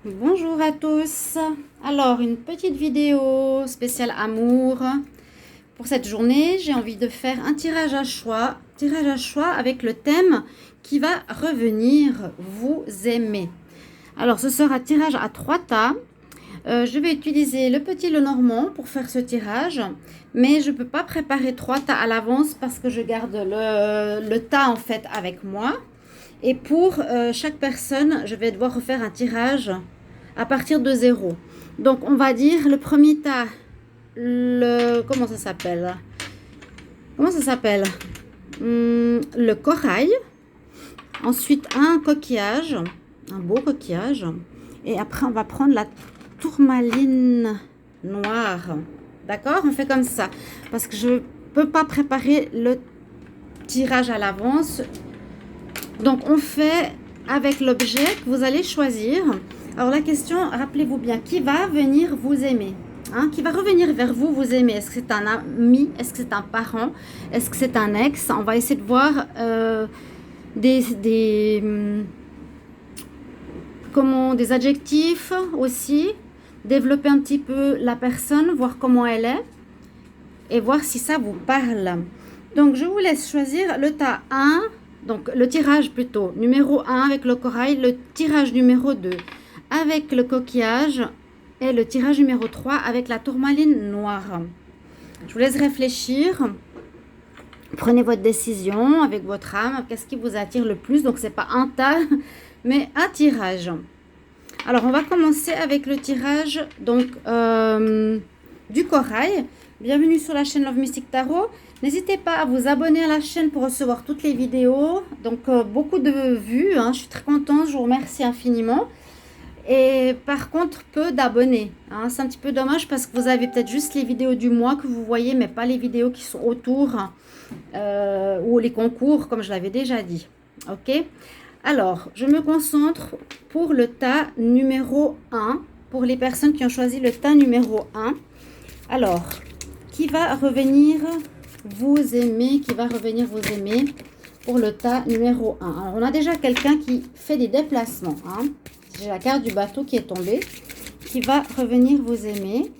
Bonjour à tous. Alors, une petite vidéo spéciale amour. Pour cette journée, j'ai envie de faire un tirage à choix avec le thème qui va revenir vous aimer. Alors, ce sera tirage à 3 tas. Je vais utiliser le petit Lenormand pour faire ce tirage, mais je ne peux pas préparer 3 tas à l'avance parce que je garde le tas en fait avec moi. Et pour chaque personne, je vais devoir refaire un tirage à partir de 0. Donc, on va dire le premier tas, comment ça s'appelle? Comment ça s'appelle? Le corail. Ensuite, un coquillage, un beau coquillage. Et après, on va prendre la tourmaline noire. D'accord? On fait comme ça. Parce que je ne peux pas préparer le tirage à l'avance. Donc, on fait avec l'objet que vous allez choisir. Alors, la question, rappelez-vous bien, qui va venir vous aimer? Qui va revenir vers vous, vous aimer? Est-ce que c'est un ami? Est-ce que c'est un parent? Est-ce que c'est un ex? On va essayer de voir des adjectifs aussi. Développer un petit peu la personne, voir comment elle est. Et voir si ça vous parle. Donc, je vous laisse choisir le tas 1. Donc, le tirage plutôt numéro 1 avec le corail, le tirage numéro 2 avec le coquillage et le tirage numéro 3 avec la tourmaline noire. Je vous laisse réfléchir. Prenez votre décision avec votre âme. Qu'est-ce qui vous attire le plus? Donc, ce n'est pas un tas, mais un tirage. Alors, on va commencer avec le tirage donc, du corail. Bienvenue sur la chaîne Love Mystic Tarot. N'hésitez pas à vous abonner à la chaîne pour recevoir toutes les vidéos. Donc, beaucoup de vues. Je suis très contente. Je vous remercie infiniment. Et par contre, peu d'abonnés. C'est un petit peu dommage parce que vous avez peut-être juste les vidéos du mois que vous voyez, mais pas les vidéos qui sont autour ou les concours, comme je l'avais déjà dit. Ok? Alors, je me concentre pour le tas numéro 1, pour les personnes qui ont choisi le tas numéro 1. Alors, qui va revenir vous aimer, qui va revenir vous aimer pour le tas numéro 1. Alors, on a déjà quelqu'un qui fait des déplacements. J'ai la carte du bateau qui est tombée, qui va revenir vous aimer.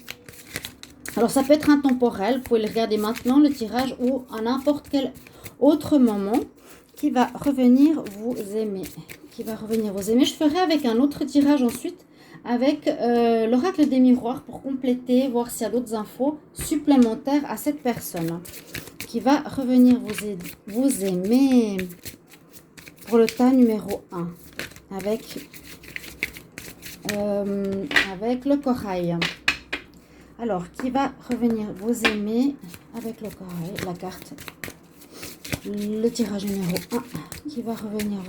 Alors, ça peut être intemporel. Vous pouvez le regarder maintenant, le tirage, ou à n'importe quel autre moment. Qui va revenir vous aimer. Qui va revenir vous aimer. Je ferai avec un autre tirage ensuite, avec l'oracle des miroirs pour compléter, voir s'il y a d'autres infos supplémentaires à cette personne. Qui va revenir vous aimer pour le tas numéro 1. Avec le corail. Alors, qui va revenir vous aimer avec le corail, la carte, le tirage numéro 1, qui va revenir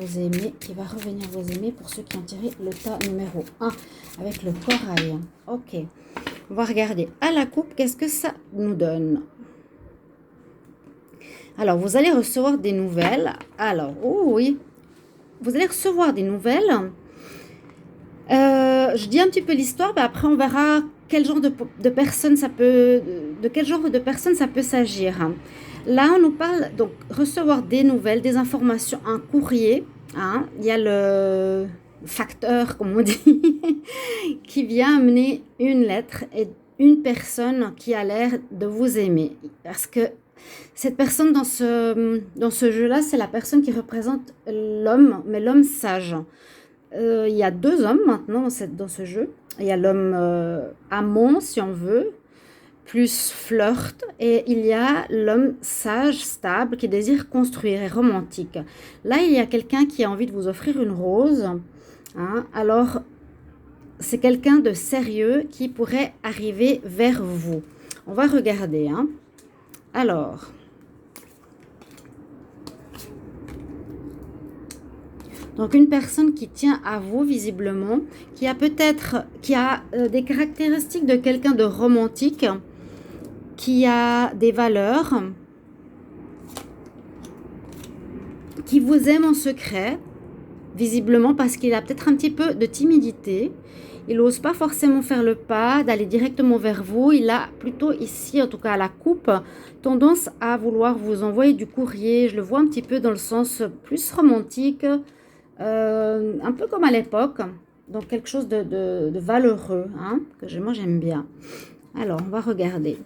vous aimer pour ceux qui ont tiré le tas numéro 1 avec le corail. Ok, on va regarder à la coupe, qu'est-ce que ça nous donne. Alors, vous allez recevoir des nouvelles. Alors, oh oui, vous allez recevoir des nouvelles. Je dis un petit peu l'histoire, mais après on verra quel genre de personne ça peut, de quel genre de personne ça peut s'agir. Là, on nous parle donc recevoir des nouvelles, des informations, un courrier. Il y a le facteur, comme on dit, qui vient amener une lettre et une personne qui a l'air de vous aimer. Parce que cette personne dans ce jeu-là, c'est la personne qui représente l'homme, mais l'homme sage. Il y a 2 hommes maintenant dans ce jeu. Il y a l'homme amant, si on veut, plus flirt, et il y a l'homme sage, stable, qui désire construire et romantique. Là, il y a quelqu'un qui a envie de vous offrir une rose. Alors, c'est quelqu'un de sérieux qui pourrait arriver vers vous. On va regarder. Alors... Donc, une personne qui tient à vous, visiblement, qui a des caractéristiques de quelqu'un de romantique, qui a des valeurs, qui vous aime en secret, visiblement parce qu'il a peut-être un petit peu de timidité. Il n'ose pas forcément faire le pas, d'aller directement vers vous. Il a plutôt ici, en tout cas à la coupe, tendance à vouloir vous envoyer du courrier. Je le vois un petit peu dans le sens plus romantique, un peu comme à l'époque. Donc quelque chose de valeureux, hein, moi j'aime bien. Alors, on va regarder.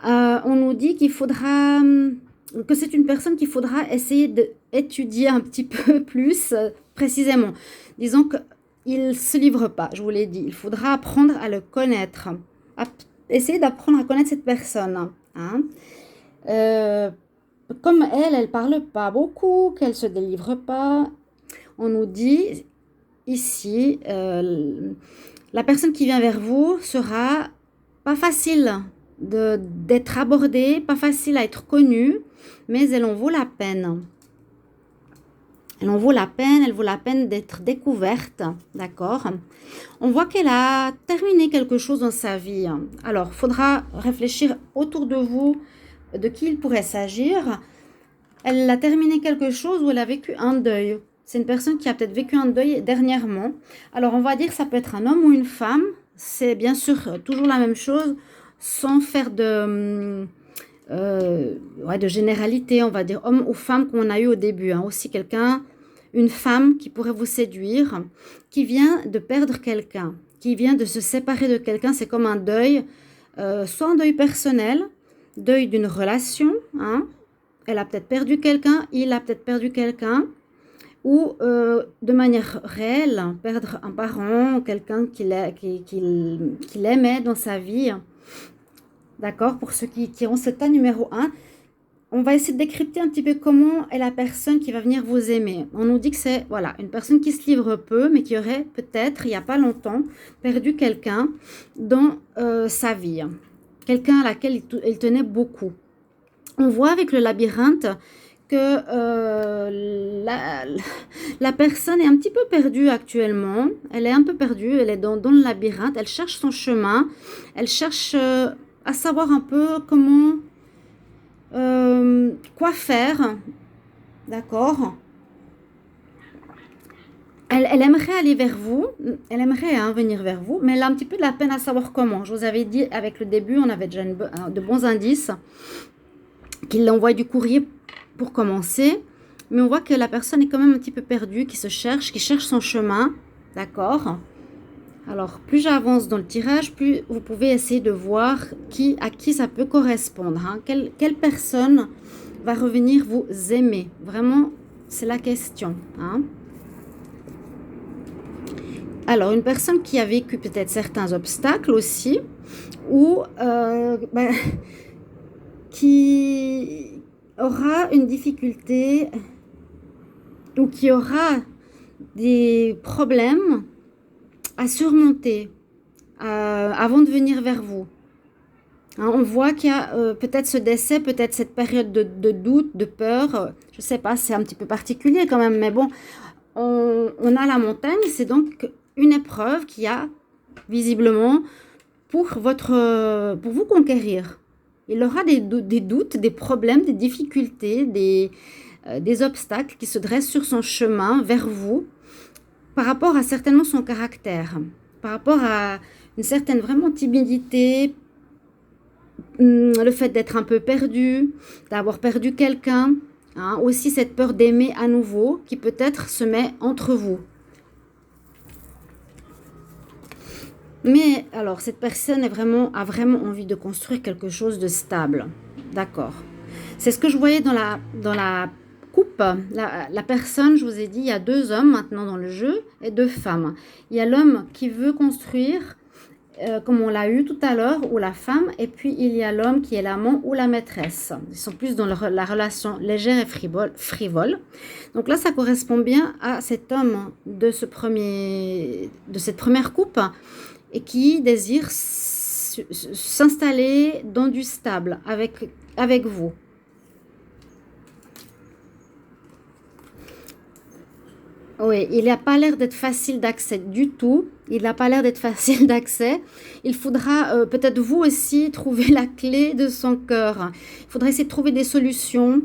On nous dit qu'il faudra, que c'est une personne qu'il faudra essayer d'étudier un petit peu plus précisément. Disons qu'il ne se livre pas, je vous l'ai dit. Il faudra apprendre à le connaître. Essayer d'apprendre à connaître cette personne. Hein. Comme elle ne parle pas beaucoup, qu'elle ne se délivre pas, on nous dit ici, la personne qui vient vers vous sera pas facile d'être abordée, pas facile à être connue, mais elle en vaut la peine. Elle vaut la peine d'être découverte, d'accord? On voit qu'elle a terminé quelque chose dans sa vie. Alors, il faudra réfléchir autour de vous de qui il pourrait s'agir. Elle a terminé quelque chose où elle a vécu un deuil. C'est une personne qui a peut-être vécu un deuil dernièrement. Alors, on va dire que ça peut être un homme ou une femme. C'est bien sûr toujours la même chose, sans faire de généralité, on va dire homme ou femme qu'on a eu au début. Hein. Aussi une femme qui pourrait vous séduire, qui vient de perdre quelqu'un, qui vient de se séparer de quelqu'un. C'est comme un deuil, soit un deuil personnel, deuil d'une relation. Hein. Elle a peut-être perdu quelqu'un, il a peut-être perdu quelqu'un. Ou de manière réelle, perdre un parent, quelqu'un qu'il aimait dans sa vie. D'accord? Pour ceux qui ont ce tas numéro 1, on va essayer de décrypter un petit peu comment est la personne qui va venir vous aimer. On nous dit que c'est une personne qui se livre peu, mais qui aurait peut-être, il n'y a pas longtemps, perdu quelqu'un dans sa vie. Quelqu'un à laquelle il tenait beaucoup. On voit avec le labyrinthe que la personne est un petit peu perdue actuellement. Elle est un peu perdue, elle est dans le labyrinthe, elle cherche son chemin, elle cherche à savoir un peu comment, quoi faire, d'accord? Elle aimerait aller vers vous, elle aimerait venir vers vous, mais elle a un petit peu de la peine à savoir comment. Je vous avais dit avec le début, on avait déjà de bons indices, qu'il envoie du courrier pour commencer, mais on voit que la personne est quand même un petit peu perdue, qui cherche son chemin, d'accord? Alors, plus j'avance dans le tirage, plus vous pouvez essayer de voir à qui ça peut correspondre. Hein. Quelle personne va revenir vous aimer? Vraiment, c'est la question. Hein. Alors, une personne qui a vécu peut-être certains obstacles aussi, ou qui aura une difficulté, ou qui aura des problèmes à surmonter avant de venir vers vous. Hein, on voit qu'il y a peut-être ce décès, peut-être cette période de doute, de peur. Je ne sais pas, c'est un petit peu particulier quand même, mais bon, on a la montagne, c'est donc une épreuve qui a visiblement pour vous conquérir. Il aura des doutes, des problèmes, des difficultés, des obstacles qui se dressent sur son chemin vers vous par rapport à certainement son caractère, par rapport à une certaine vraiment timidité, le fait d'être un peu perdu, d'avoir perdu quelqu'un, hein, aussi cette peur d'aimer à nouveau qui peut-être se met entre vous. Mais alors, cette personne a vraiment envie de construire quelque chose de stable. D'accord. C'est ce que je voyais dans la coupe. La personne, je vous ai dit, il y a 2 hommes maintenant dans le jeu et 2 femmes. Il y a l'homme qui veut construire, comme on l'a eu tout à l'heure, ou la femme. Et puis, il y a l'homme qui est l'amant ou la maîtresse. Ils sont plus dans la relation légère et frivole. Donc là, ça correspond bien à cet homme de cette première coupe, et qui désire s'installer dans du stable avec vous. Oui, il n'a pas l'air d'être facile d'accès du tout. Il n'a pas l'air d'être facile d'accès. Il faudra peut-être vous aussi trouver la clé de son cœur. Il faudra essayer de trouver des solutions.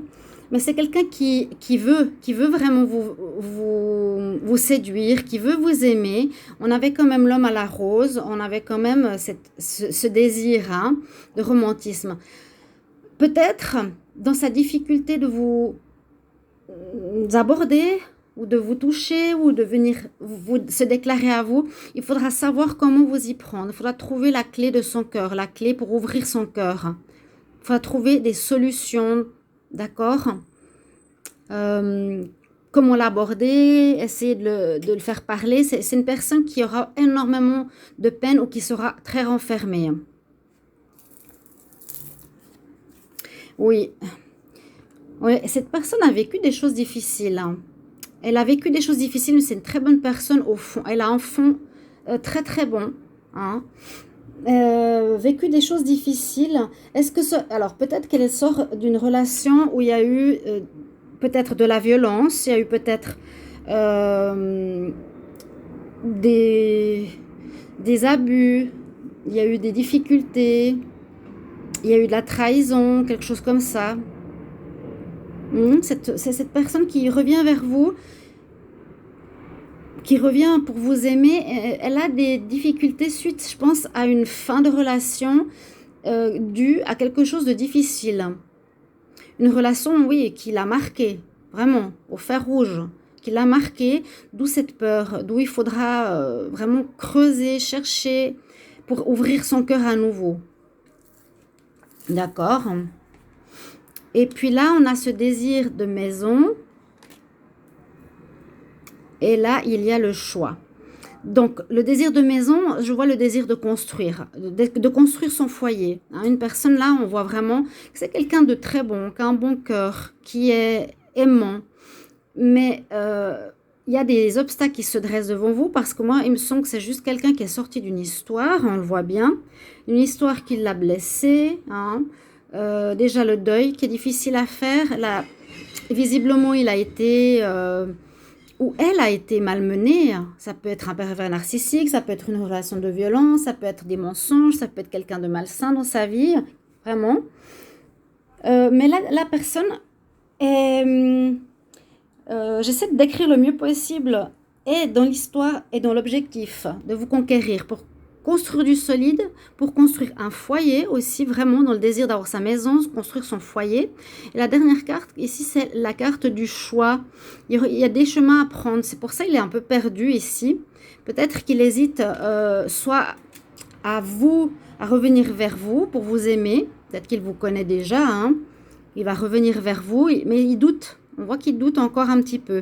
Mais c'est quelqu'un qui veut vraiment vous séduire, qui veut vous aimer. On avait quand même l'homme à la rose, on avait quand même ce désir de romantisme. Peut-être dans sa difficulté de vous aborder, ou de vous toucher ou de venir se déclarer à vous, il faudra savoir comment vous y prendre. Il faudra trouver la clé de son cœur, la clé pour ouvrir son cœur. Il faudra trouver des solutions, d'accord? Comment l'aborder, essayer de le faire parler. C'est une personne qui aura énormément de peine ou qui sera très renfermée. Oui. Oui, cette personne a vécu des choses difficiles. Elle a vécu des choses difficiles, mais c'est une très bonne personne au fond. Elle a un fond très très bon. Hein. Vécu des choses difficiles. Est-ce que alors peut-être qu'elle sort d'une relation où il y a eu peut-être de la violence, il y a eu peut-être des abus, il y a eu des difficultés, il y a eu de la trahison, quelque chose comme ça. C'est cette personne qui revient vers vous, qui revient pour vous aimer. Elle a des difficultés suite, je pense, à une fin de relation due à quelque chose de difficile. Une relation, oui, qui l'a marquée, vraiment, au fer rouge, qui l'a marquée, d'où cette peur, d'où il faudra vraiment creuser, chercher pour ouvrir son cœur à nouveau. D'accord ? Et puis là, on a ce désir de maison. Et là, il y a le choix. Donc, le désir de maison, je vois le désir de construire son foyer. Hein, une personne là, on voit vraiment que c'est quelqu'un de très bon, qui a un bon cœur, qui est aimant. Mais il y a des obstacles qui se dressent devant vous parce que moi, il me semble que c'est juste quelqu'un qui est sorti d'une histoire, on le voit bien. Une histoire qui l'a blessé. Hein. Déjà le deuil qui est difficile à faire. Là, visiblement, il a été... ou elle a été malmenée. Ça peut être un pervers narcissique, ça peut être une relation de violence, ça peut être des mensonges, ça peut être quelqu'un de malsain dans sa vie, vraiment. Mais là, la personne est... j'essaie de décrire le mieux possible et dans l'histoire et dans l'objectif de vous conquérir pour construire du solide, pour construire un foyer aussi, vraiment dans le désir d'avoir sa maison, construire son foyer. Et la dernière carte, ici, c'est la carte du choix. Il y a des chemins à prendre. C'est pour ça qu'il est un peu perdu ici. Peut-être qu'il hésite soit à revenir vers vous pour vous aimer. Peut-être qu'il vous connaît déjà. Hein. Il va revenir vers vous, mais il doute. On voit qu'il doute encore un petit peu.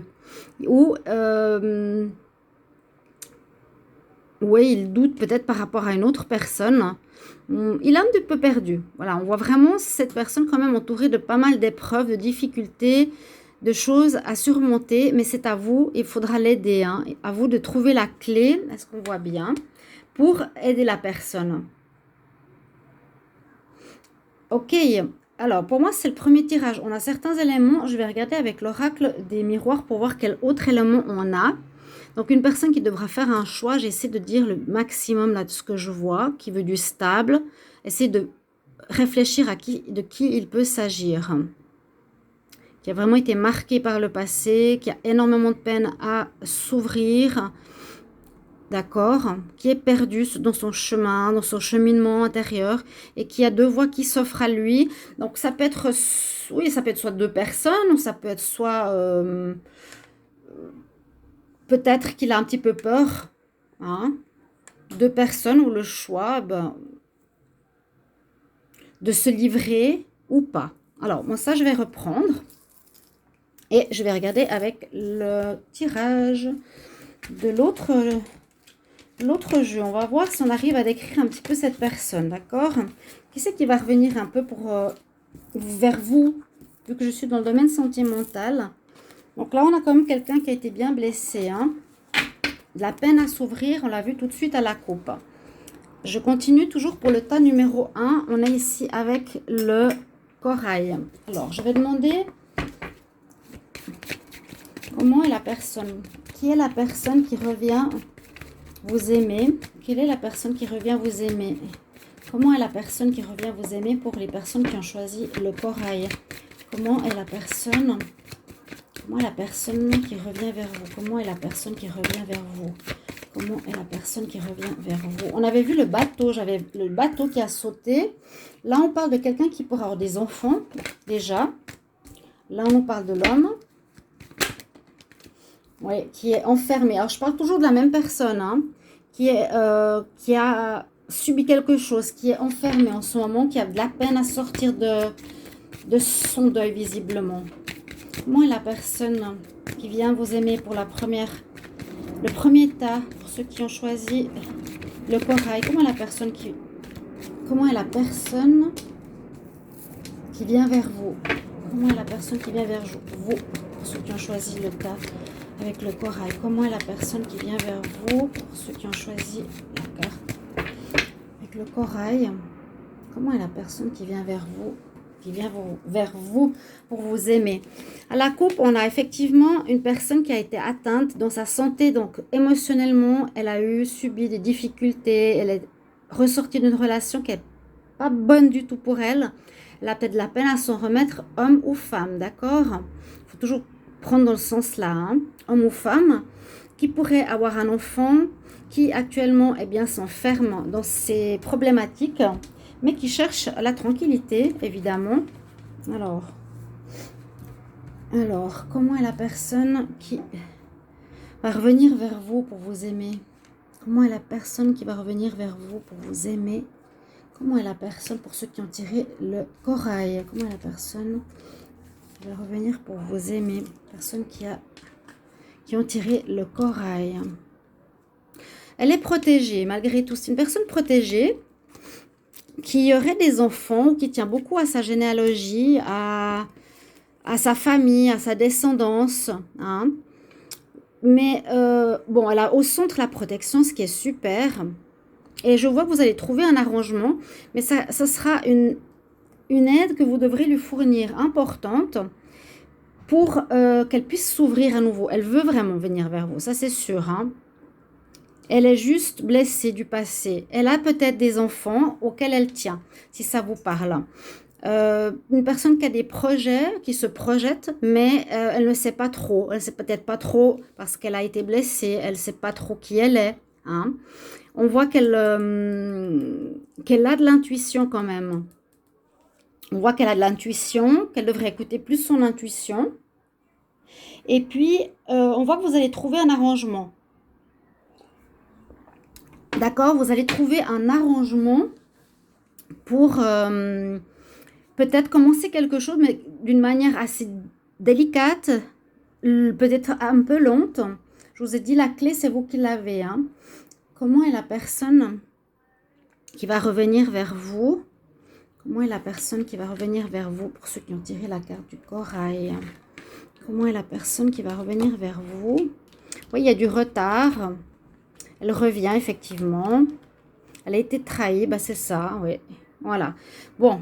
Ou... oui, il doute peut-être par rapport à une autre personne. Il est un petit peu perdu. Voilà, on voit vraiment cette personne quand même entourée de pas mal d'épreuves, de difficultés, de choses à surmonter. Mais c'est à vous, il faudra l'aider. Hein, à vous de trouver la clé, est-ce qu'on voit bien, pour aider la personne. Ok, alors pour moi c'est le premier tirage. On a certains éléments, je vais regarder avec l'oracle des miroirs pour voir quel autre élément on a. Donc, une personne qui devra faire un choix, j'essaie de dire le maximum là de ce que je vois, qui veut du stable. Essaie de réfléchir de qui il peut s'agir. Qui a vraiment été marqué par le passé, qui a énormément de peine à s'ouvrir. D'accord ? Qui est perdu dans son chemin, dans son cheminement intérieur et qui a deux voies qui s'offrent à lui. Donc, ça peut être, oui, ça peut être soit deux personnes ou ça peut être soit... peut-être qu'il a un petit peu peur, hein, deux personnes ou le choix de se livrer ou pas. Alors, moi, ça, je vais reprendre et je vais regarder avec le tirage de l'autre jeu. On va voir si on arrive à décrire un petit peu cette personne, d'accord? Qui c'est qui va revenir un peu vers vous, vu que je suis dans le domaine sentimental? Donc là, on a quand même quelqu'un qui a été bien blessé. Hein. De la peine à s'ouvrir, on l'a vu tout de suite à la coupe. Je continue toujours pour le tas numéro 1. On est ici avec le corail. Alors, je vais demander comment est la personne. Qui est la personne qui revient vous aimer? Quelle est la personne qui revient vous aimer? Comment est la personne qui revient vous aimer pour les personnes qui ont choisi le corail? Comment est la personne... Comment est la personne qui revient vers vous? Comment est la personne qui revient vers vous? Comment est la personne qui revient vers vous? On avait vu le bateau, j'avais le bateau qui a sauté. Là, on parle de quelqu'un qui pourra avoir des enfants, déjà. Là, on parle de l'homme. Oui, qui est enfermée. Alors, je parle toujours de la même personne, hein, qui a subi quelque chose, qui est enfermée en ce moment, qui a de la peine à sortir de son deuil, visiblement. Comment est la personne qui vient vous aimer pour le premier tas, pour ceux qui ont choisi le corail? Comment est la personne qui vient vers vous? Comment est la personne qui vient vers vous, pour ceux qui ont choisi le tas avec le corail? Comment est la personne qui vient vers vous, pour ceux qui ont choisi la carte avec le corail? Comment est la personne qui vient vers vous, vers vous pour vous aimer? À la coupe, on a effectivement une personne qui a été atteinte dans sa santé, donc émotionnellement, elle a subi des difficultés, elle est ressortie d'une relation qui n'est pas bonne du tout pour elle. Elle a peut-être de la peine à s'en remettre, homme ou femme, d'accord? Il faut toujours prendre dans le sens là, hein? Homme ou femme, qui pourrait avoir un enfant, qui actuellement s'enferme dans ses problématiques, mais qui cherche la tranquillité, évidemment. Alors, comment est la personne qui va revenir vers vous pour vous aimer? Comment est la personne qui va revenir vers vous pour vous aimer? Comment est la personne, pour ceux qui ont tiré le corail? Comment est la personne qui va revenir pour vous aimer? Personne qui ont tiré le corail. Elle est protégée, malgré tout. C'est une personne protégée qui aurait des enfants, qui tient beaucoup à sa généalogie, à sa famille, à sa descendance. Hein. Mais bon, elle a au centre la protection, ce qui est super. Et je vois que vous allez trouver un arrangement, mais ça sera une aide que vous devrez lui fournir importante pour qu'elle puisse s'ouvrir à nouveau. Elle veut vraiment venir vers vous, ça c'est sûr. Hein. Elle est juste blessée du passé. Elle a peut-être des enfants auxquels elle tient, si ça vous parle. Une personne qui a des projets, qui se projette, mais elle ne sait pas trop. Elle ne sait peut-être pas trop parce qu'elle a été blessée. Elle ne sait pas trop qui elle est. Hein. On voit qu'elle a de l'intuition quand même. On voit qu'elle a de l'intuition, qu'elle devrait écouter plus son intuition. Et puis, on voit que vous allez trouver un arrangement. D'accord, vous allez trouver un arrangement pour peut-être commencer quelque chose, mais d'une manière assez délicate, peut-être un peu lente. Je vous ai dit, la clé, c'est vous qui l'avez. Hein. Comment est la personne qui va revenir vers vous? Comment est la personne qui va revenir vers vous, pour ceux qui ont tiré la carte du corail? Comment est la personne qui va revenir vers vous? Oui, il y a du retard. Elle revient, effectivement. Elle a été trahie, bah c'est ça, oui. Voilà. Bon,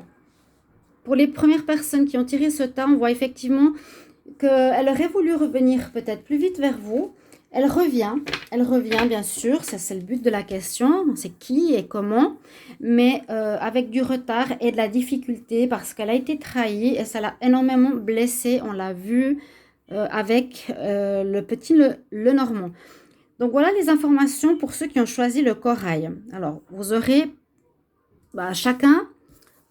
pour les premières personnes qui ont tiré ce tas, on voit effectivement qu'elle aurait voulu revenir peut-être plus vite vers vous. Elle revient bien sûr, ça c'est le but de la question, c'est qui et comment, mais avec du retard et de la difficulté parce qu'elle a été trahie et ça l'a énormément blessée, on l'a vu avec le petit Lenormand. Donc voilà les informations pour ceux qui ont choisi le corail. Alors vous aurez chacun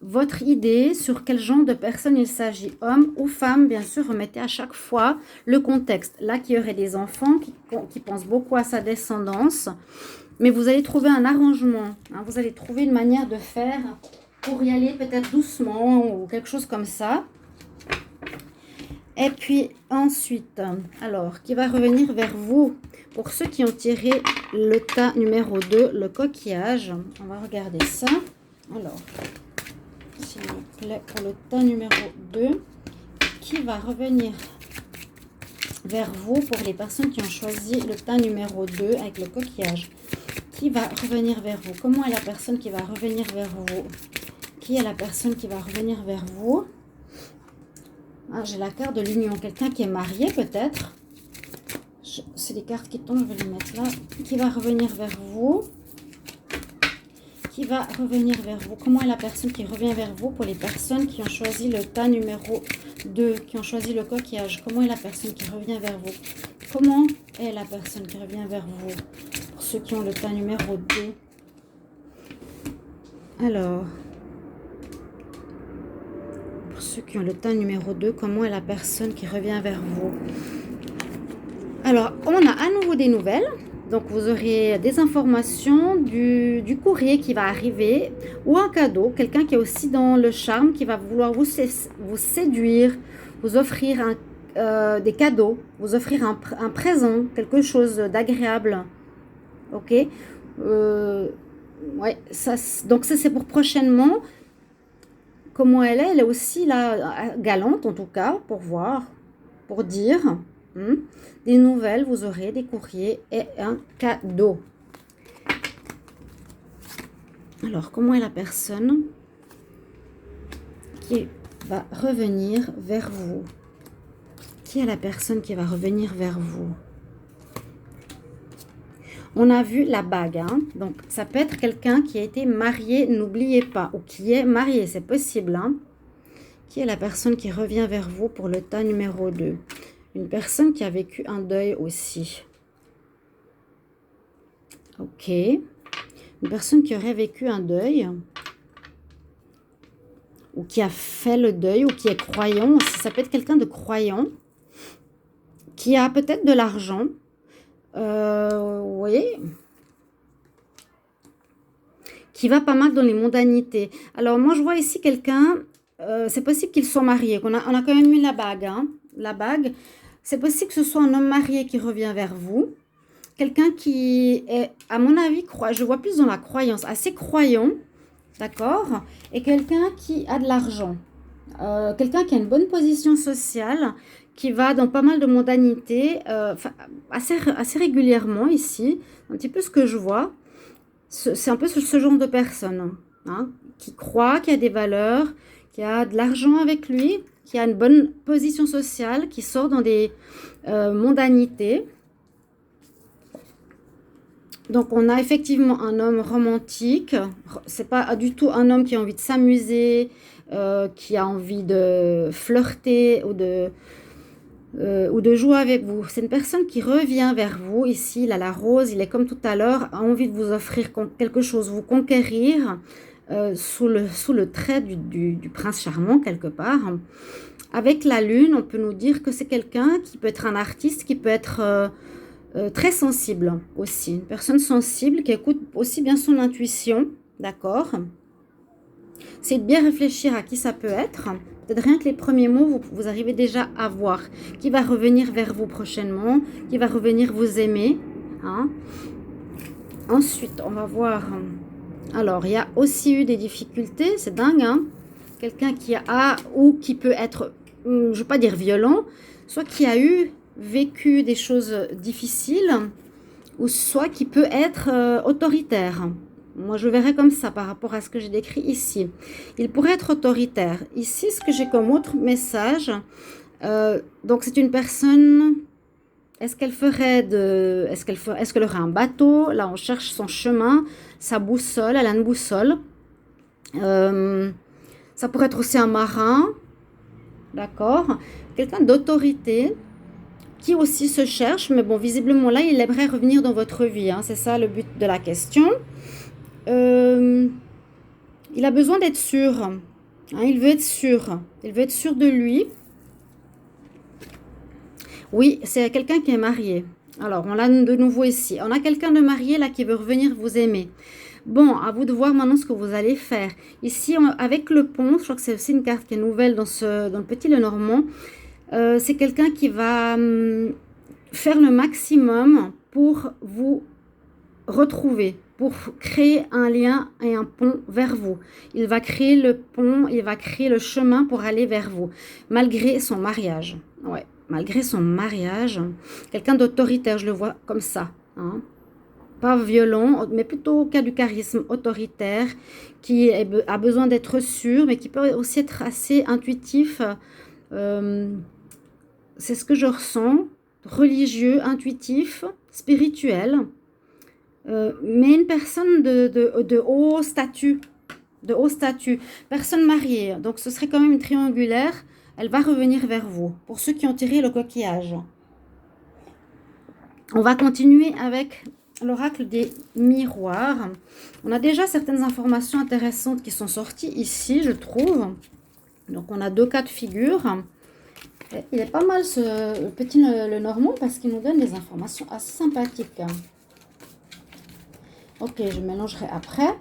votre idée sur quel genre de personne il s'agit, homme ou femme, bien sûr, remettez à chaque fois le contexte. Là, qui aurait des enfants, qui pensent beaucoup à sa descendance, mais vous allez trouver un arrangement, hein, vous allez trouver une manière de faire pour y aller peut-être doucement ou quelque chose comme ça. Et puis ensuite, alors, qui va revenir vers vous pour ceux qui ont tiré le tas numéro 2, le coquillage. On va regarder ça. Alors, s'il vous plaît, pour le tas numéro 2, qui va revenir vers vous pour les personnes qui ont choisi le tas numéro 2 avec le coquillage? Qui va revenir vers vous? Comment est la personne qui va revenir vers vous? Qui est la personne qui va revenir vers vous? Ah, j'ai la carte de l'union. Quelqu'un qui est marié peut-être. C'est des cartes qui tombent, je vais les mettre là. Qui va revenir vers vous? Qui va revenir vers vous? Comment est la personne qui revient vers vous pour les personnes qui ont choisi le tas numéro 2, qui ont choisi le coquillage? Comment est la personne qui revient vers vous? Comment est la personne qui revient vers vous pour ceux qui ont le tas numéro 2? Alors, pour ceux qui ont le tas numéro 2, comment est la personne qui revient vers vous? Alors, on a à nouveau des nouvelles. Donc, vous aurez des informations du courrier qui va arriver ou un cadeau. Quelqu'un qui est aussi dans le charme, qui va vouloir vous séduire, vous offrir des cadeaux, vous offrir un présent, quelque chose d'agréable. Ok, ouais, donc ça c'est pour prochainement. Comment elle est aussi là, galante en tout cas, pour voir, pour dire. Des nouvelles, vous aurez des courriers et un cadeau. Alors, comment est la personne qui va revenir vers vous? Qui est la personne qui va revenir vers vous? On a vu la bague, hein? Donc ça peut être quelqu'un qui a été marié, n'oubliez pas, ou qui est marié, c'est possible. Hein? Qui est la personne qui revient vers vous pour le tas numéro 2? Une personne qui a vécu un deuil aussi. Ok. Une personne qui aurait vécu un deuil. Ou qui a fait le deuil, ou qui est croyant. Ça peut être quelqu'un de croyant. Qui a peut-être de l'argent. Oui. Qui va pas mal dans les mondanités. Alors, moi, je vois ici quelqu'un... c'est possible qu'ils soient mariés. On a quand même eu la bague. Hein, la bague. C'est possible que ce soit un homme marié qui revient vers vous. Quelqu'un qui est, à mon avis, je vois plus dans la croyance, assez croyant, d'accord? Et quelqu'un qui a de l'argent. Quelqu'un qui a une bonne position sociale, qui va dans pas mal de mondanités, assez régulièrement ici. Un petit peu ce que je vois. C'est un peu ce genre de personne, hein, qui croit, qui a des valeurs, qui a de l'argent avec lui, qui a une bonne position sociale, qui sort dans des mondanités. Donc, on a effectivement un homme romantique. C'est pas du tout un homme qui a envie de s'amuser, qui a envie de flirter ou de jouer avec vous. C'est une personne qui revient vers vous. Ici, il a la rose, il est comme tout à l'heure, a envie de vous offrir quelque chose, vous conquérir. Sous le trait du prince charmant quelque part. Avec la lune, on peut nous dire que c'est quelqu'un qui peut être un artiste, qui peut être très sensible aussi. Une personne sensible qui écoute aussi bien son intuition, d'accord? C'est de bien réfléchir à qui ça peut être. Peut-être rien que les premiers mots, vous arrivez déjà à voir qui va revenir vers vous prochainement, qui va revenir vous aimer. Hein? Ensuite, on va voir... Alors, il y a aussi eu des difficultés, c'est dingue, hein? Quelqu'un qui a, ou qui peut être, je ne veux pas dire violent, soit qui a vécu des choses difficiles, ou soit qui peut être autoritaire. Moi, je verrais comme ça par rapport à ce que j'ai décrit ici. Il pourrait être autoritaire. Ici, ce que j'ai comme autre message, donc c'est une personne... Est-ce qu'elle aurait un bateau? Là, on cherche son chemin, sa boussole, elle a une boussole. Ça pourrait être aussi un marin, d'accord? Quelqu'un d'autorité qui aussi se cherche, mais bon, visiblement là, il aimerait revenir dans votre vie. Hein, c'est ça le but de la question. Il a besoin d'être sûr. Hein, il veut être sûr. Il veut être sûr de lui. Oui, c'est quelqu'un qui est marié. Alors, on l'a de nouveau ici. On a quelqu'un de marié là qui veut revenir vous aimer. Bon, à vous de voir maintenant ce que vous allez faire. Ici, avec le pont, je crois que c'est aussi une carte qui est nouvelle dans le Petit Lenormand. C'est quelqu'un qui va faire le maximum pour vous retrouver, pour créer un lien et un pont vers vous. Il va créer le pont, il va créer le chemin pour aller vers vous, malgré son mariage. Ouais. Malgré son mariage, quelqu'un d'autoritaire, je le vois comme ça, hein. Pas violent, mais plutôt qui a du charisme autoritaire, qui a besoin d'être sûr, mais qui peut aussi être assez intuitif. C'est ce que je ressens, religieux, intuitif, spirituel, mais une personne de haut statut, personne mariée, donc ce serait quand même une triangulaire. Elle va revenir vers vous, pour ceux qui ont tiré le coquillage. On va continuer avec l'oracle des miroirs. On a déjà certaines informations intéressantes qui sont sorties ici, je trouve. Donc, on a 2 cas de figure. Il est pas mal ce petit le Normand parce qu'il nous donne des informations assez sympathiques. Ok, je mélangerai après.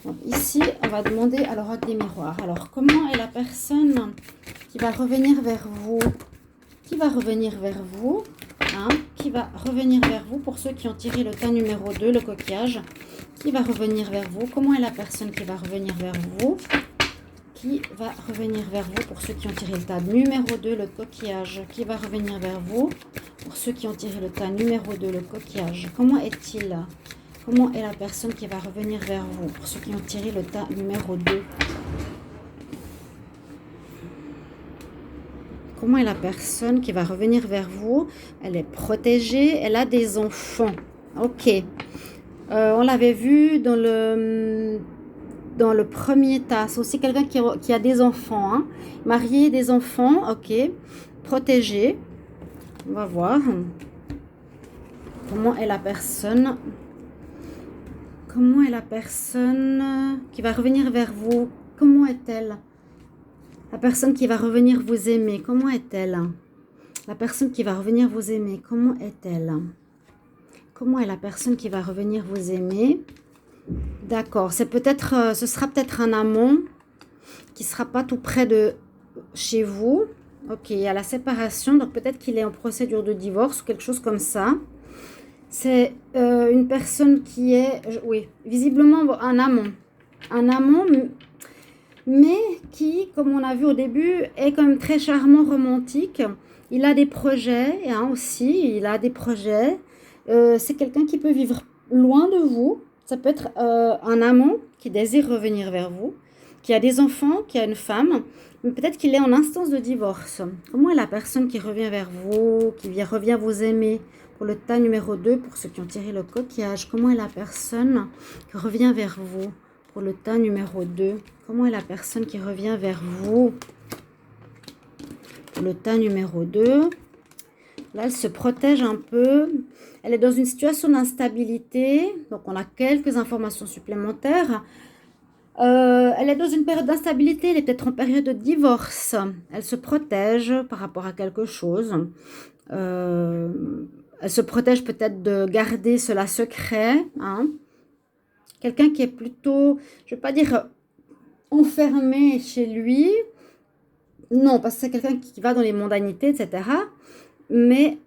Donc ici, on va demander à l'oracle des miroirs. Alors, comment est la personne qui va revenir vers vous? Qui va revenir vers vous? Hein? Qui va revenir vers vous pour ceux qui ont tiré le tas numéro 2, le coquillage? Qui va revenir vers vous? Comment est la personne qui va revenir vers vous? Qui va revenir vers vous pour ceux qui ont tiré le tas numéro 2, le coquillage? Qui va revenir vers vous pour ceux qui ont tiré le tas numéro 2, le coquillage? Comment est-il? Comment est la personne qui va revenir vers vous pour ceux qui ont tiré le tas numéro 2? Comment est la personne qui va revenir vers vous? Elle est protégée, elle a des enfants. Ok. On l'avait vu dans le premier tas. C'est aussi quelqu'un qui a des enfants. Hein. Marié, des enfants. Ok. Protégé. On va voir. Comment est la personne? Comment est la personne qui va revenir vers vous? Comment est-elle? La personne qui va revenir vous aimer, comment est-elle? La personne qui va revenir vous aimer, comment est-elle? Comment est la personne qui va revenir vous aimer? D'accord, c'est peut-être, ce sera peut-être un amant qui sera pas tout près de chez vous. Ok, il y a la séparation, donc peut-être qu'il est en procédure de divorce ou quelque chose comme ça. C'est une personne qui est, oui, visiblement un amant. Un amant, mais qui, comme on a vu au début, est quand même très charmant, romantique. Il a des projets, hein, aussi, il a des projets. C'est quelqu'un qui peut vivre loin de vous. Ça peut être un amant qui désire revenir vers vous, qui a des enfants, qui a une femme, mais peut-être qu'il est en instance de divorce. Comment est la personne qui revient vers vous, qui revient vous aimer? Pour le tas numéro 2, pour ceux qui ont tiré le coquillage, comment est la personne qui revient vers vous? Pour le tas numéro 2, comment est la personne qui revient vers vous? Pour le tas numéro 2, là, elle se protège un peu. Elle est dans une situation d'instabilité. Donc, on a quelques informations supplémentaires. Elle est dans une période d'instabilité. Elle est peut-être en période de divorce. Elle se protège par rapport à quelque chose. Elle se protège peut-être de garder cela secret. Hein. Quelqu'un qui est plutôt, je ne vais pas dire enfermé chez lui. Non, parce que c'est quelqu'un qui va dans les mondanités, etc. Mais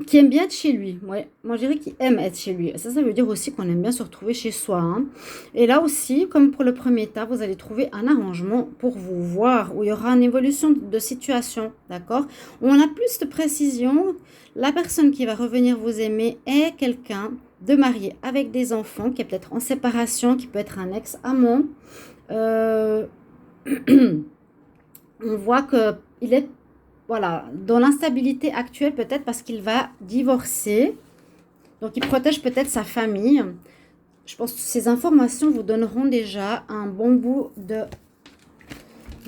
qui aime bien être chez lui. Ouais. Moi, je dirais qu'il aime être chez lui. Ça veut dire aussi qu'on aime bien se retrouver chez soi. Hein. Et là aussi, comme pour le premier tas, vous allez trouver un arrangement pour vous voir, où il y aura une évolution de situation. D'accord? On a plus de précision. La personne qui va revenir vous aimer est quelqu'un de marié avec des enfants, qui est peut-être en séparation, qui peut être un ex-amant. On voit qu'il est, voilà, dans l'instabilité actuelle, peut-être parce qu'il va divorcer. Donc, il protège peut-être sa famille. Je pense que ces informations vous donneront déjà un bon bout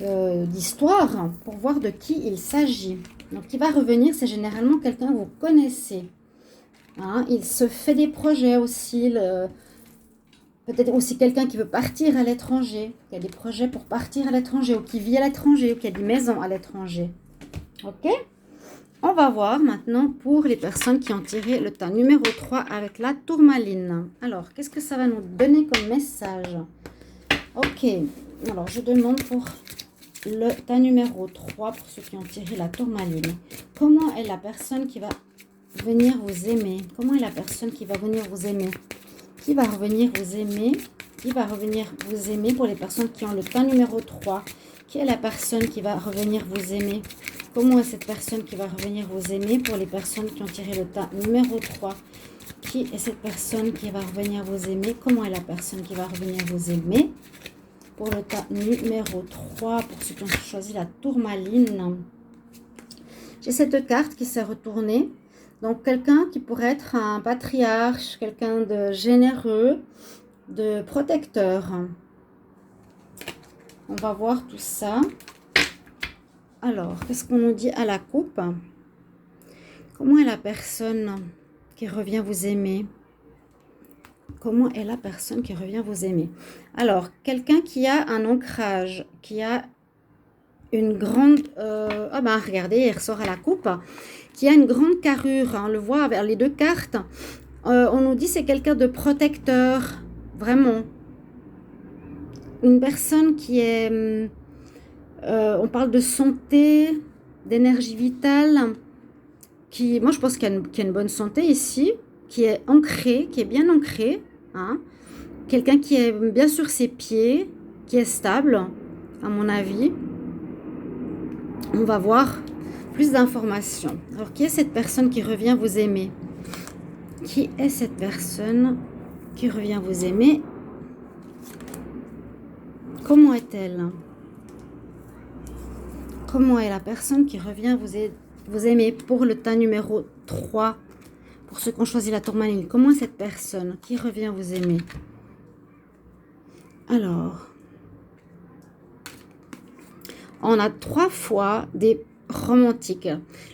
d'histoire pour voir de qui il s'agit. Donc, qui va revenir, c'est généralement quelqu'un que vous connaissez. Hein, il se fait des projets aussi. Peut-être aussi quelqu'un qui veut partir à l'étranger, qui a des projets pour partir à l'étranger, ou qui vit à l'étranger, ou qui a des maisons à l'étranger. Ok? On va voir maintenant pour les personnes qui ont tiré le tas numéro 3 avec la tourmaline. Alors, qu'est-ce que ça va nous donner comme message? Ok, alors je demande pour le tas numéro 3, pour ceux qui ont tiré la tourmaline. Comment est la personne qui va venir vous aimer? Comment est la personne qui va venir vous aimer? Qui va revenir vous aimer? Qui va revenir vous aimer pour les personnes qui ont le tas numéro 3? Qui est la personne qui va revenir vous aimer? Comment est cette personne qui va revenir vous aimer pour les personnes qui ont tiré le tas numéro 3? Qui est cette personne qui va revenir vous aimer? Comment est la personne qui va revenir vous aimer pour le tas numéro 3? Pour ceux qui ont choisi la tourmaline. J'ai cette carte qui s'est retournée. Donc, quelqu'un qui pourrait être un patriarche, quelqu'un de généreux, de protecteur. On va voir tout ça. Alors, qu'est-ce qu'on nous dit à la coupe? Comment est la personne qui revient vous aimer? Comment est la personne qui revient vous aimer? Alors, quelqu'un qui a un ancrage, qui a une grande... ah ben regardez, il ressort à la coupe, qui a une grande carrure, hein, on le voit vers les deux cartes. On nous dit c'est quelqu'un de protecteur, vraiment. Une personne qui est... on parle de santé, d'énergie vitale, qui, moi je pense qu'il y a une bonne santé ici, qui est ancrée, qui est bien ancrée, hein. Quelqu'un qui est bien sur ses pieds, qui est stable, à mon avis. On va voir plus d'informations. Alors, qui est cette personne qui revient vous aimer? Qui est cette personne qui revient vous aimer? Comment est-elle? Comment est la personne qui revient vous aimer pour le tas numéro 3? Pour ceux qui ont choisi la tourmaline, comment est cette personne qui revient vous aimer? Alors, on a 3 fois des romantiques.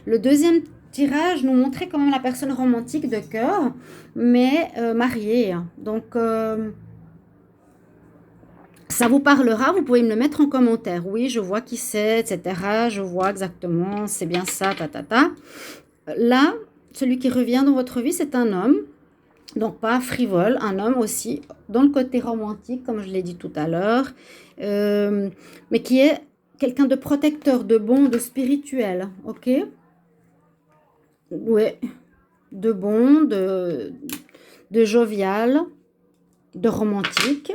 Le deuxième tirage nous montrait quand même la personne romantique de cœur, mais mariée. Donc, ça vous parlera, vous pouvez me le mettre en commentaire. Oui, je vois qui c'est, etc. Je vois exactement, c'est bien ça, ta. Là, celui qui revient dans votre vie, c'est un homme. Donc, pas frivole, un homme aussi, dans le côté romantique, comme je l'ai dit tout à l'heure, mais qui est quelqu'un de protecteur, de bon, de spirituel, ok? Ouais, de bon, de jovial, de romantique.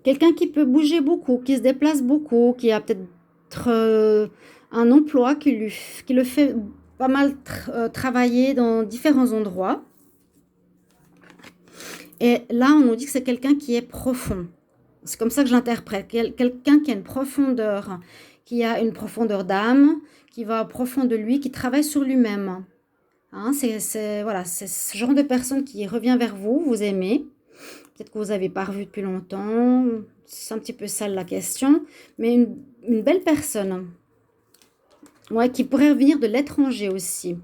Quelqu'un qui peut bouger beaucoup, qui se déplace beaucoup, qui a peut-être un emploi qui le fait pas mal travailler dans différents endroits. Et là, on nous dit que c'est quelqu'un qui est profond. C'est comme ça que je l'interprète. Quelqu'un qui a une profondeur, qui a une profondeur d'âme, qui va au profond de lui, qui travaille sur lui-même. Hein, voilà, c'est ce genre de personne qui revient vers vous, vous aimez. Peut-être que vous n'avez pas revu depuis longtemps. C'est un petit peu ça la question. Mais une belle personne. Ouais, qui pourrait venir de l'étranger aussi.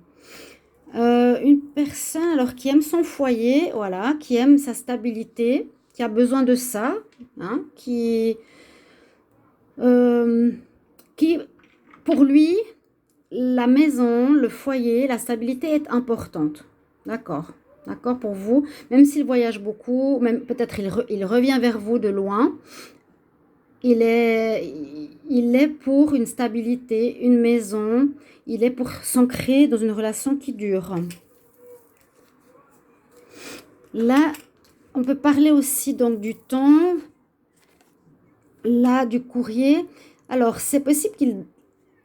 Une personne alors qui aime son foyer, voilà, qui aime sa stabilité, qui a besoin de ça, hein, qui pour lui, la maison, le foyer, la stabilité est importante. D'accord, d'accord pour vous. Même s'il voyage beaucoup, même peut-être il revient vers vous de loin. Il est pour une stabilité, une maison. Il est pour s'ancrer dans une relation qui dure. Là, on peut parler aussi donc du temps. Là, du courrier. Alors, c'est possible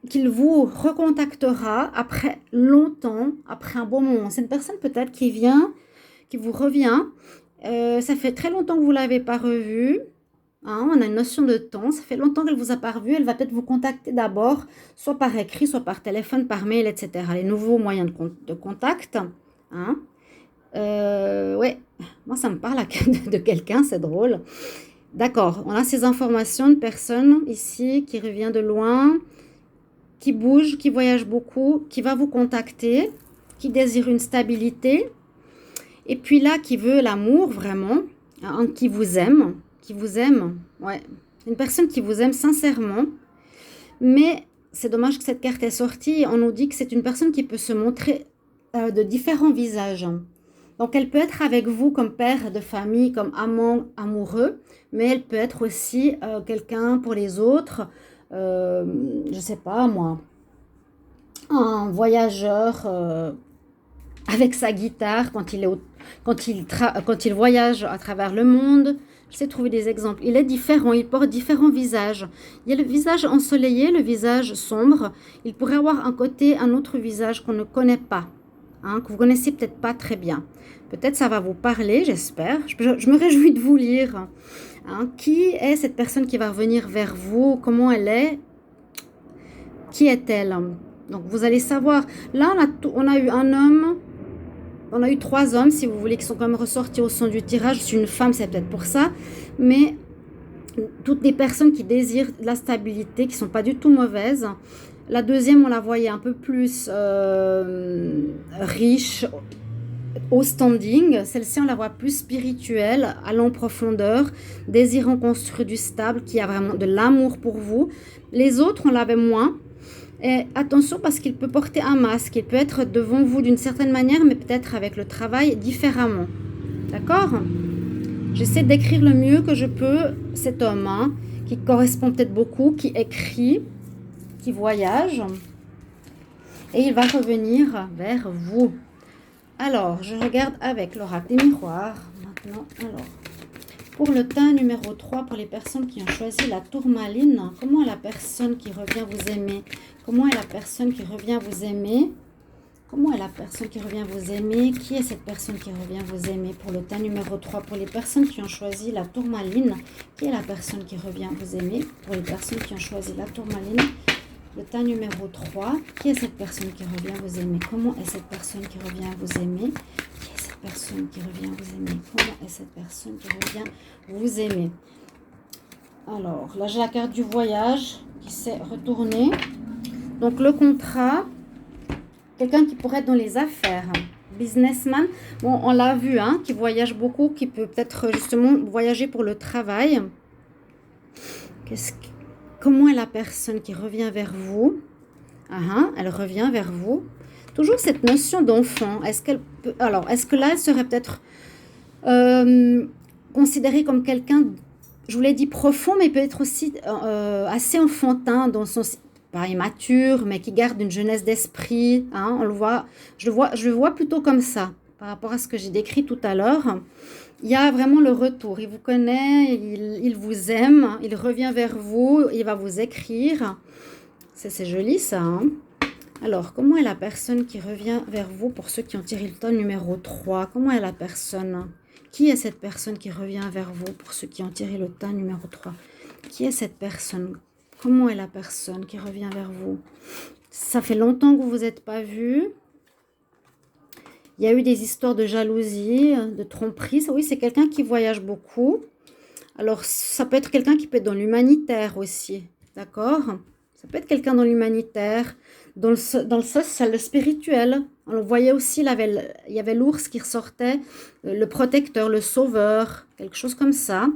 qu'il vous recontactera après longtemps, après un bon moment. C'est une personne peut-être qui vous revient. Ça fait très longtemps que vous ne l'avez pas revue. Hein, on a une notion de temps, ça fait longtemps qu'elle vous a pas revu, elle va peut-être vous contacter d'abord, soit par écrit, soit par téléphone, par mail, etc. Les nouveaux moyens de contact. Hein. Ouais, moi ça me parle de quelqu'un, c'est drôle. D'accord, on a ces informations de personne ici qui revient de loin, qui bouge, qui voyage beaucoup, qui va vous contacter, qui désire une stabilité, et puis là qui veut l'amour vraiment, hein, qui vous aime, ouais. Une personne qui vous aime sincèrement, mais c'est dommage que cette carte est sortie. On nous dit que c'est une personne qui peut se montrer de différents visages. Donc, elle peut être avec vous comme père de famille, comme amant, amoureux, mais elle peut être aussi quelqu'un pour les autres, je sais pas moi, un voyageur avec sa guitare quand il voyage à travers le monde. Je sais trouver des exemples. Il est différent, il porte différents visages. Il y a le visage ensoleillé, le visage sombre. Il pourrait avoir un autre visage qu'on ne connaît pas, hein, que vous connaissez peut-être pas très bien. Peut-être ça va vous parler, j'espère. Je me réjouis de vous lire. Hein. Qui est cette personne qui va revenir vers vous? Comment elle est? Qui est-elle? Donc vous allez savoir. Là, on a eu un homme. On a eu 3 hommes, si vous voulez, qui sont quand même ressortis au son du tirage. Je suis une femme, c'est peut-être pour ça. Mais toutes les personnes qui désirent de la stabilité, qui ne sont pas du tout mauvaises. La deuxième, on la voyait un peu plus riche, au standing. Celle-ci, on la voit plus spirituelle, allant en profondeur, désirant construire du stable, qui a vraiment de l'amour pour vous. Les autres, on l'avait moins. Et attention parce qu'il peut porter un masque, il peut être devant vous d'une certaine manière, mais peut-être avec le travail différemment. D'accord? J'essaie d'écrire le mieux que je peux cet homme, hein, qui correspond peut-être beaucoup, qui écrit, qui voyage. Et il va revenir vers vous. Alors, je regarde avec l'oracle des miroirs. Maintenant, alors, pour le teint numéro 3, pour les personnes qui ont choisi la tourmaline, comment est la personne qui revient vous aimer? Comment est la personne qui revient vous aimer? Comment est la personne qui revient vous aimer? Qui est cette personne qui revient vous aimer? Pour le teint numéro 3, pour les personnes qui ont choisi la tourmaline, qui est la personne qui revient vous aimer? Pour les personnes qui ont choisi la tourmaline, le teint numéro 3, qui est cette personne qui revient vous aimer? Comment est cette personne qui revient vous aimer? Qui est cette personne qui revient vous aimer? Comment est cette personne qui revient vous aimer? Alors, là j'ai la carte du voyage qui s'est retournée. Donc le contrat, quelqu'un qui pourrait être dans les affaires, businessman. Bon, on l'a vu, hein, qui voyage beaucoup, qui peut peut-être justement voyager pour le travail. Comment est la personne qui revient vers vous? Elle revient vers vous. Toujours cette notion d'enfant. Est-ce qu'elle peut... Alors, est-ce que là, elle serait peut-être considérée comme quelqu'un, je vous l'ai dit, profond, mais peut-être aussi assez enfantin dans son... pas immature, mais qui garde une jeunesse d'esprit. Hein, on le voit, je le vois plutôt comme ça, par rapport à ce que j'ai décrit tout à l'heure. Il y a vraiment le retour. Il vous connaît, il vous aime, il revient vers vous, il va vous écrire. C'est joli ça. Hein. Alors, comment est la personne qui revient vers vous pour ceux qui ont tiré le temps numéro 3? Comment est la personne? Qui est cette personne qui revient vers vous pour ceux qui ont tiré le temps numéro 3? Qui est cette personne? Comment est la personne qui revient vers vous? Ça fait longtemps que vous vous êtes pas vus. Il y a eu des histoires de jalousie, de tromperie. Oui, c'est quelqu'un qui voyage beaucoup. Alors, ça peut être quelqu'un qui peut être dans l'humanitaire aussi. D'accord? Ça peut être quelqu'un dans l'humanitaire, dans le social, le spirituel. On le voyait aussi, il y avait l'ours qui ressortait, le protecteur, le sauveur, quelque chose comme ça.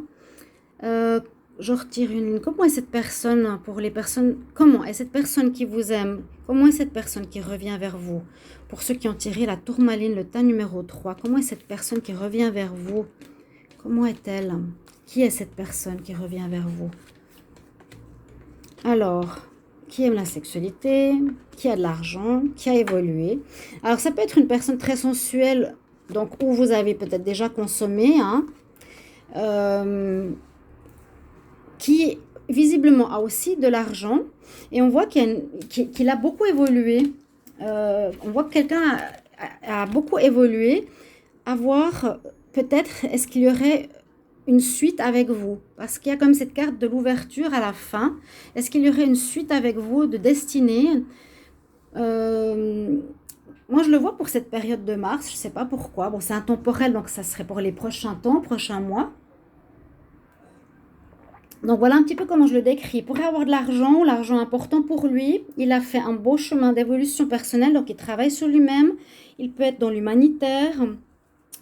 Je retire une. Comment est cette personne pour les personnes? Comment est cette personne qui vous aime? Comment est cette personne qui revient vers vous? Pour ceux qui ont tiré la tourmaline, le teint numéro 3, comment est cette personne qui revient vers vous? Comment est-elle? Qui est cette personne qui revient vers vous? Alors, qui aime la sexualité? Qui a de l'argent? Qui a évolué? Alors, ça peut être une personne très sensuelle, donc où vous avez peut-être déjà consommé, hein, qui visiblement a aussi de l'argent et on voit qu'il a beaucoup évolué. On voit que quelqu'un a beaucoup évolué. À voir, peut-être, est-ce qu'il y aurait une suite avec vous? Parce qu'il y a comme cette carte de l'ouverture à la fin. Est-ce qu'il y aurait une suite avec vous de destinée? Moi, je le vois pour cette période de mars. Je ne sais pas pourquoi. Bon, c'est intemporel, donc ça serait pour les prochains temps, prochains mois. Donc voilà un petit peu comment je le décris. Il pourrait avoir de l'argent important pour lui. Il a fait un beau chemin d'évolution personnelle, donc il travaille sur lui-même. Il peut être dans l'humanitaire.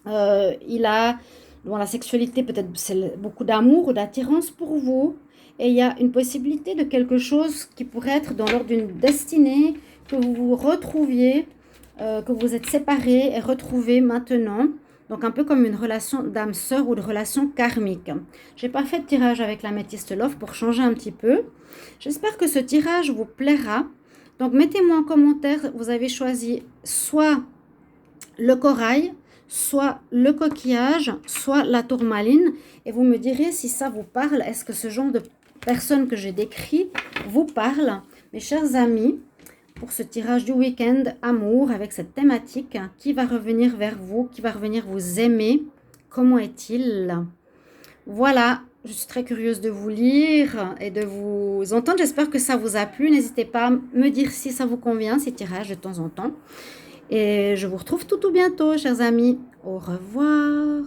Il a, dans la sexualité, peut-être c'est beaucoup d'amour ou d'attirance pour vous. Et il y a une possibilité de quelque chose qui pourrait être dans l'ordre d'une destinée, que vous vous retrouviez, que vous êtes séparés et retrouvés maintenant. Donc un peu comme une relation d'âme sœur ou de relation karmique. Je n'ai pas fait de tirage avec l'améthyste love pour changer un petit peu. J'espère que ce tirage vous plaira. Donc mettez-moi en commentaire, vous avez choisi soit le corail, soit le coquillage, soit la tourmaline. Et vous me direz si ça vous parle. Est-ce que ce genre de personne que j'ai décrit vous parle? Mes chers amis, pour ce tirage du week-end amour avec cette thématique, qui va revenir vers vous, qui va revenir vous aimer, comment est-il? Voilà, je suis très curieuse de vous lire et de vous entendre. J'espère que ça vous a plu. N'hésitez pas à me dire si ça vous convient, ces tirages de temps en temps. Et je vous retrouve tout bientôt, chers amis. Au revoir.